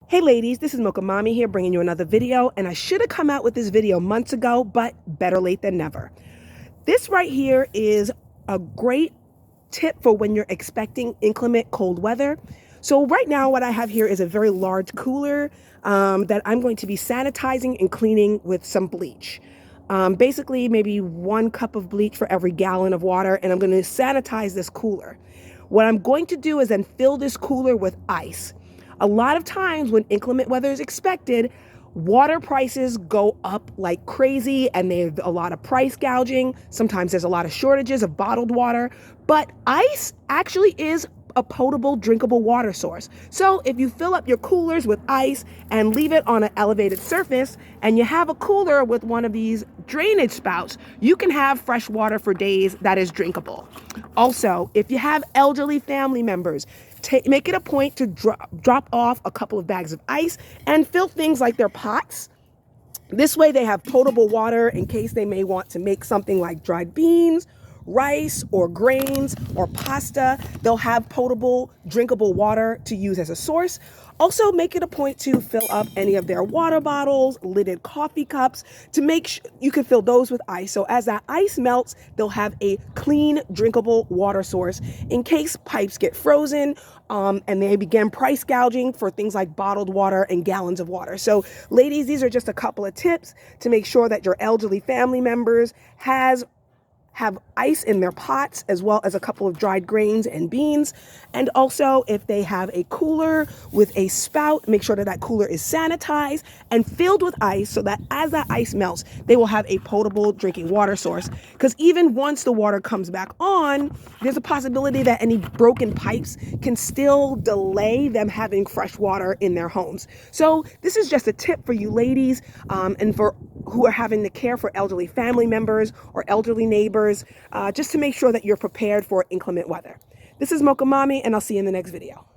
Hey ladies, this is Mocha Mommy here bringing you another video, and I should have come out with this video months ago, but better late than never. This right here is a great tip for when you're expecting inclement cold weather. So right now what I have here is a very large cooler that I'm going to be sanitizing and cleaning with some bleach. Basically maybe 1 cup of bleach for every gallon of water, and I'm going to sanitize this cooler. What I'm going to do is then fill this cooler with ice. A lot of times when inclement weather is expected, water prices go up like crazy and there's a lot of price gouging. Sometimes there's a lot of shortages of bottled water, but ice actually is a potable, drinkable water source. So if you fill up your coolers with ice and leave it on an elevated surface, and you have a cooler with one of these drainage spouts, you can have fresh water for days that is drinkable. Also, if you have elderly family members, make it a point to drop off a couple of bags of ice and fill things like their pots. This way they have potable water in case they may want to make something like dried beans, rice, or grains, or pasta. They'll have potable, drinkable water to use as a source. Also, make it a point to fill up any of their water bottles, lidded coffee cups, to make sure you can fill those with ice. So as that ice melts, they'll have a clean, drinkable water source in case pipes get frozen and they begin price gouging for things like bottled water and gallons of water. So ladies, these are just a couple of tips to make sure that your elderly family members have ice in their pots, as well as a couple of dried grains and beans. And also, if they have a cooler with a spout, make sure that that cooler is sanitized and filled with ice so that as that ice melts, they will have a potable drinking water source. Because even once the water comes back on, there's a possibility that any broken pipes can still delay them having fresh water in their homes. So this is just a tip for you ladies and for who are having to care for elderly family members or elderly neighbors, just to make sure that you're prepared for inclement weather. This is Mocha Mommy, and I'll see you in the next video.